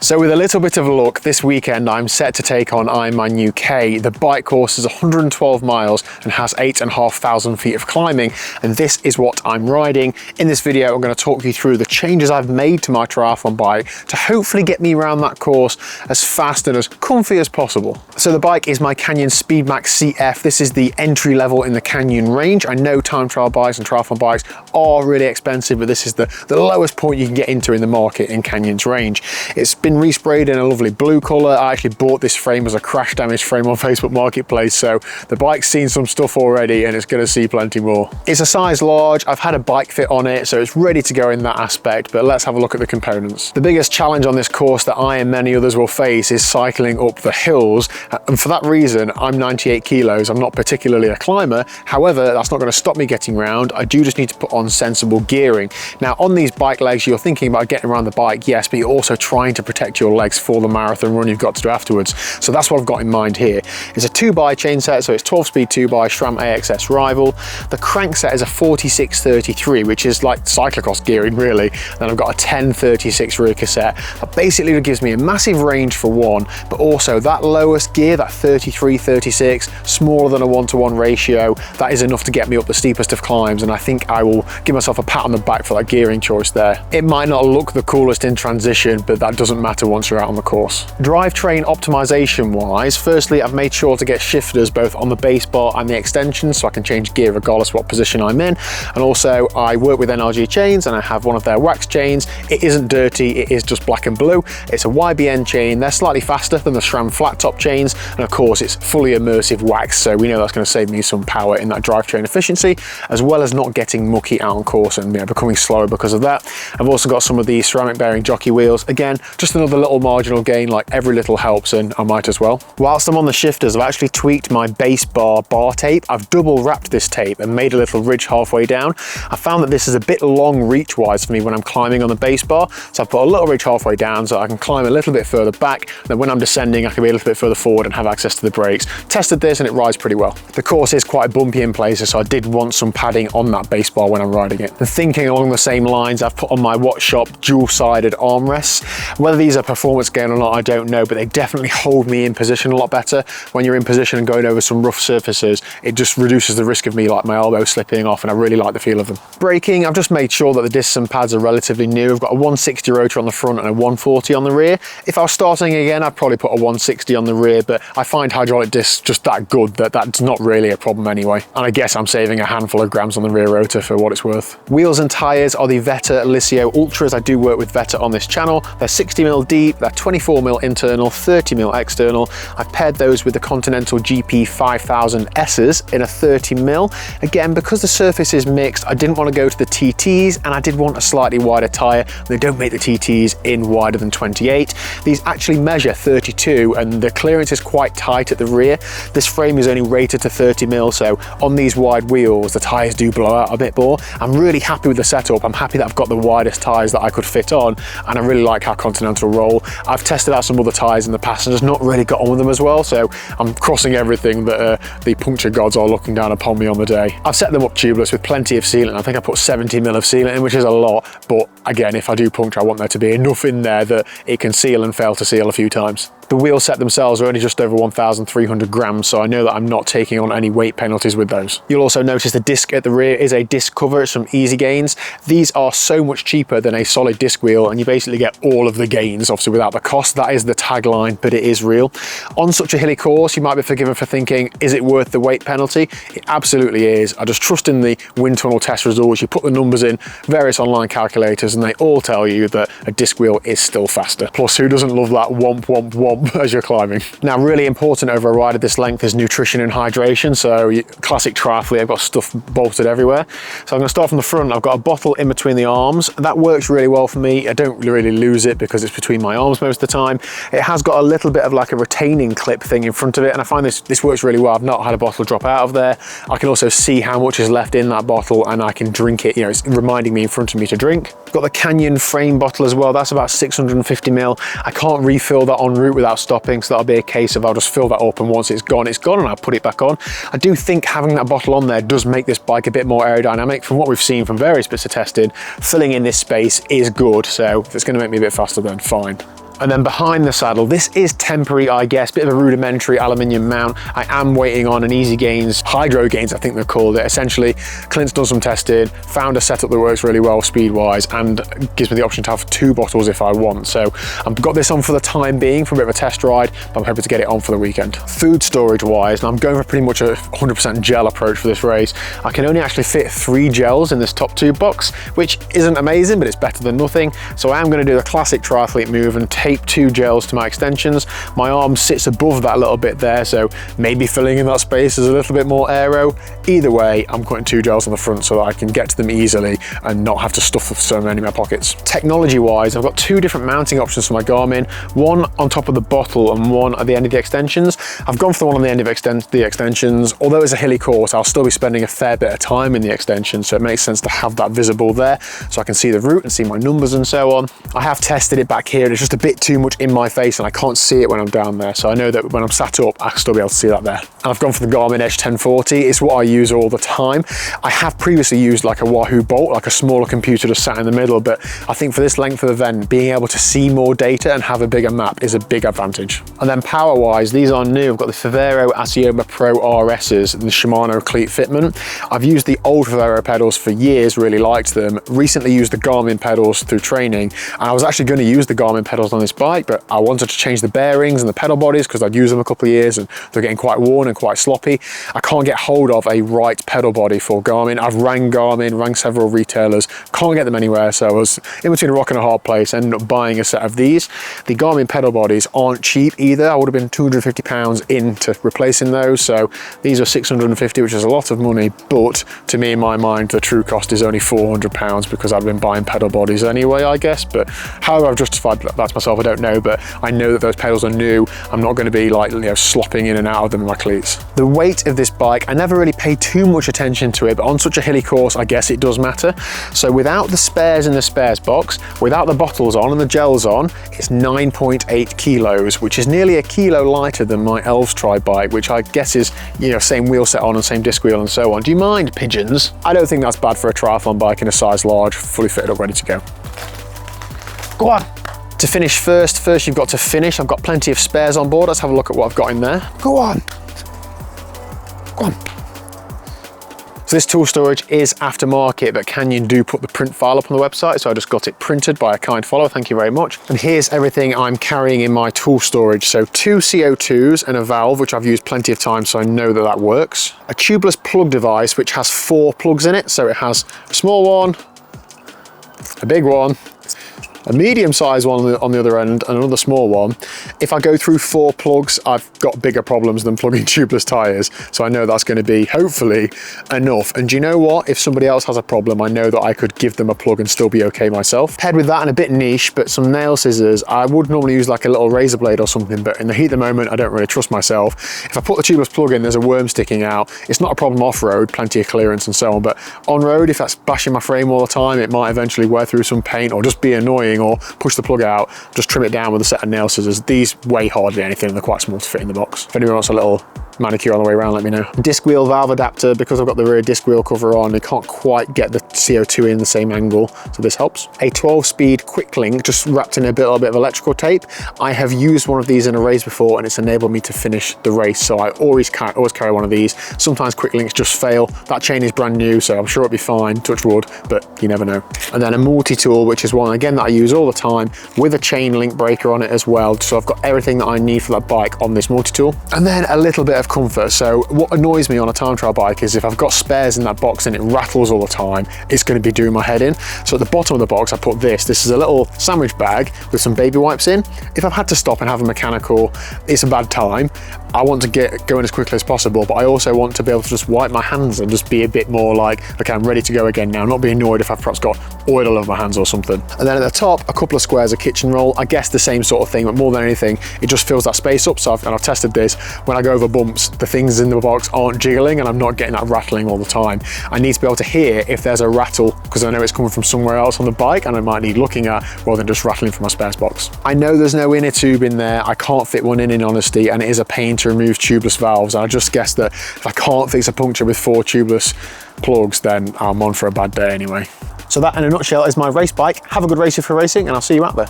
So with a little bit of luck, this weekend I'm set to take on Ironman UK. The bike course is 112 miles and has 8,500 feet of climbing, and this is what I'm riding. In this video, I'm going to talk you through the changes I've made to my triathlon bike to hopefully get me around that course as fast and as comfy as possible. So the bike is my Canyon Speedmax CF. This is the entry level in the Canyon range. I know time trial bikes and triathlon bikes are really expensive, but this is the lowest point you can get into in the market in Canyon's range. It's been resprayed in a lovely blue color. I actually bought this frame as a crash damage frame on Facebook Marketplace, so the bike's seen some stuff already and it's going to see plenty more. It's a size large. I've had a bike fit on it, so it's ready to go in that aspect, but let's have a look at the components. The biggest challenge on this course that I and many others will face is cycling up the hills, and for that reason I'm 98 kilos. I'm not particularly a climber. However, that's not going to stop me getting around. I do just need to put on sensible gearing. Now on these bike legs, you're thinking about getting around the bike, yes, but you're also trying to protect your legs for the marathon run you've got to do afterwards. So that's what I've got in mind here. It's a 2x chain set, so it's 12-speed 2x SRAM AXS Rival. The crank set is a 46-33, which is like cyclocross gearing really. Then I've got a 10-36 rear cassette. That basically gives me a massive range for one, but also that lowest gear, that 33-36, smaller than a 1-to-1 ratio, that is enough to get me up the steepest of climbs, and I think I will give myself a pat on the back for that gearing choice there. It might not look the coolest in transition, but that doesn't matter once you're out on the course. Drivetrain optimization wise, firstly I've made sure to get shifters both on the base bar and the extension so I can change gear regardless of what position I'm in, and also I work with NRG chains and I have one of their wax chains. It isn't dirty, it is just black and blue. It's a YBN chain. They're slightly faster than the SRAM flat top chains, and of course it's fully immersive wax, so we know that's going to save me some power in that drivetrain efficiency, as well as not getting mucky out on course and becoming slower because of that. I've also got some of the ceramic bearing jockey wheels. Again, just another little marginal gain, like every little helps, and I might as well. Whilst I'm on the shifters, I've actually tweaked my base bar tape. I've double wrapped this tape and made a little ridge halfway down. I found that this is a bit long reach wise for me when I'm climbing on the base bar, so I've put a little ridge halfway down so I can climb a little bit further back, and then when I'm descending I can be a little bit further forward and have access to the brakes. Tested this and it rides pretty well. The course is quite bumpy in places, so I did want some padding on that base bar when I'm riding it. And thinking along the same lines, I've put on my Watch Shop dual-sided armrests. Whether these are performance gain or not, I don't know, but they definitely hold me in position a lot better. When you're in position and going over some rough surfaces, it just reduces the risk of me like my elbow slipping off, and I really like the feel of them. Braking, I've just made sure that the discs and pads are relatively new. I've got a 160 rotor on the front and a 140 on the rear. If I was starting again, I'd probably put a 160 on the rear, but I find hydraulic discs just that good that that's not really a problem anyway. And I guess I'm saving a handful of grams on the rear rotor for what it's worth. Wheels and tyres are the Veta Lisio Ultras. I do work with Veta on this channel. They're 60mm deep, they're 24mm internal, 30mm external. I've paired those with the Continental GP 5000 S's in a 30mm. Again, because the surface is mixed, I didn't want to go to the TTs, and I did want a slightly wider tyre. They don't make the TTs in wider than 28. These actually measure 32, and the clearance is quite tight at the rear. This frame is only rated to 30mm, so on these wide wheels, the tyres do blow out a bit more. I'm really happy with the setup. I'm happy that I've got the widest tyres that I could fit on, and I really like how Continental roll. I've tested out some other tyres in the past and just not really got on with them as well, so I'm crossing everything that the puncture gods are looking down upon me on the day. I've set them up tubeless with plenty of sealant. I think I put 70mm of sealant in, which is a lot, but again, if I do puncture, I want there to be enough in there that it can seal and fail to seal a few times. The wheel set themselves are only just over 1,300 grams, so I know that I'm not taking on any weight penalties with those. You'll also notice the disc at the rear is a disc cover. It's from Easy Gains. These are so much cheaper than a solid disc wheel, and you basically get all of the gains, obviously without the cost. That is the tagline, but it is real. On such a hilly course, you might be forgiven for thinking, is it worth the weight penalty? It absolutely is. I just trust in the wind tunnel test results. You put the numbers in various online calculators, and they all tell you that a disc wheel is still faster. Plus, who doesn't love that womp, womp, womp as you're climbing? Now, really important over a ride of this length is nutrition and hydration. So classic triathlete, I've got stuff bolted everywhere. So I'm going to start from the front. I've got a bottle in between the arms. That works really well for me. I don't really lose it because it's between my arms most of the time. It has got a little bit of like a retaining clip thing in front of it, and I find this works really well. I've not had a bottle drop out of there. I can also see how much is left in that bottle, and I can drink it. It's reminding me in front of me to drink. Got the Canyon frame bottle as well. That's about 650ml. I can't refill that en route without stopping, so that'll be a case of I'll just fill that up, and once it's gone, and I'll put it back on. I do think having that bottle on there does make this bike a bit more aerodynamic. From what we've seen from various bits of testing, filling in this space is good, so if it's going to make me a bit faster, then fine. And then behind the saddle, this is temporary, I guess, bit of a rudimentary aluminium mount. I am waiting on an Easy Gains, Hydro Gains, I think they're called it. Essentially, Clint's done some testing, found a setup that works really well speed-wise and gives me the option to have 2 bottles if I want. So I've got this on for the time being for a bit of a test ride, but I'm hoping to get it on for the weekend. Food storage-wise, and I'm going for pretty much a 100% gel approach for this race. I can only actually fit 3 gels in this top tube box, which isn't amazing, but it's better than nothing. So I am going to do the classic triathlete move and tape 2 gels to my extensions. My arm sits above that little bit there, so maybe filling in that space is a little bit more aero. Either way, I'm putting 2 gels on the front so that I can get to them easily and not have to stuff so many in my pockets. Technology-wise, I've got 2 different mounting options for my Garmin, one on top of the bottle and one at the end of the extensions. I've gone for the one on the end of the extensions. Although it's a hilly course, I'll still be spending a fair bit of time in the extension, so it makes sense to have that visible there so I can see the route and see my numbers and so on. I have tested it back here, and it's just a bit too much in my face and I can't see it when I'm down there, so I know that when I'm sat up I can still be able to see that there. And I've gone for the Garmin Edge 1040. It's what I use all the time. I have previously used like a Wahoo Bolt, like a smaller computer just sat in the middle, but I think for this length of event, being able to see more data and have a bigger map is a big advantage. And then power wise, these are new. I've got the Favero Asioma Pro RSs and the Shimano cleat fitment. I've used the old Favero pedals for years, really liked them. Recently used the Garmin pedals through training, and I was actually going to use the Garmin pedals on this bike, but I wanted to change the bearings and the pedal bodies because I'd used them a couple of years and they're getting quite worn and quite sloppy. I can't get hold of a right pedal body for Garmin. I've rang Garmin, rang several retailers, can't get them anywhere, so I was in between a rock and a hard place, ended up buying a set of these. The Garmin pedal bodies aren't cheap either. I would have been £250 into replacing those, so these are £650, which is a lot of money, but to me, in my mind, the true cost is only £400 because I've been buying pedal bodies anyway, I guess. But how I've justified that to myself, I don't know, but I know that those pedals are new. I'm not going to be like, slopping in and out of them in my cleats. The weight of this bike, I never really paid too much attention to it, but on such a hilly course, I guess it does matter. So without the spares in the spares box, without the bottles on and the gels on, it's 9.8 kilos, which is nearly a kilo lighter than my Elves Tri bike, which I guess is, same wheel set on and same disc wheel and so on. Do you mind, pigeons? I don't think that's bad for a triathlon bike in a size large, fully fitted up, ready to go. Go on. To finish first you've got to finish. I've got plenty of spares on board. Let's have a look at what I've got in there. Go on. Go on. So this tool storage is aftermarket, but Canyon do put the print file up on the website, so I just got it printed by a kind follower, thank you very much. And here's everything I'm carrying in my tool storage. So 2 CO2s and a valve, which I've used plenty of times, so I know that that works. A tubeless plug device, which has 4 plugs in it. So it has a small one, a big one, a medium-sized one on the other end, and another small one. If I go through 4 plugs, I've got bigger problems than plugging tubeless tyres, so I know that's going to be, hopefully, enough. And do you know what? If somebody else has a problem, I know that I could give them a plug and still be okay myself. Paired with that and a bit niche, but some nail scissors. I would normally use like a little razor blade or something, but in the heat of the moment, I don't really trust myself. If I put the tubeless plug in, there's a worm sticking out. It's not a problem off-road, plenty of clearance and so on, but on-road, if that's bashing my frame all the time, it might eventually wear through some paint or just be annoying, or push the plug out, just trim it down with a set of nail scissors. These weigh hardly anything, they're quite small to fit in the box. If anyone wants a little manicure on the way around, let me know. Disc wheel valve adapter, because I've got the rear disc wheel cover on, I can't quite get the CO2 in the same angle, so this helps. A 12-speed quick link, just wrapped in a little bit of electrical tape. I have used one of these in a race before and it's enabled me to finish the race, so I always carry one of these. Sometimes quick links just fail. That chain is brand new, so I'm sure it'll be fine, touch wood, but you never know. And then a multi-tool, which is one, again, that I use all the time, with a chain link breaker on it as well, so I've got everything that I need for that bike on this multi-tool. And then a little bit of comfort. So what annoys me on a time trial bike is if I've got spares in that box and it rattles all the time, it's going to be doing my head in. So at the bottom of the box, I put this. This is a little sandwich bag with some baby wipes in. If I've had to stop and have a mechanical, it's a bad time. I want to get going as quickly as possible, but I also want to be able to just wipe my hands and just be a bit more like, okay, I'm ready to go again now. Not be annoyed if I've perhaps got oil all over my hands or something. And then at the top, a couple of squares of kitchen roll. I guess the same sort of thing, but more than anything, it just fills that space up. So I've tested this. When I go over bumps, the things in the box aren't jiggling and I'm not getting that rattling all the time. I need to be able to hear if there's a rattle, because I know it's coming from somewhere else on the bike and I might need looking at rather than just rattling from my spares box. I know there's no inner tube in there. I can't fit one in honesty, and it is a pain to remove tubeless valves. I just guess that if I can't fix a puncture with 4 tubeless plugs, then I'm on for a bad day anyway. So that in a nutshell is my race bike. Have a good race if you're racing, and I'll see you out there.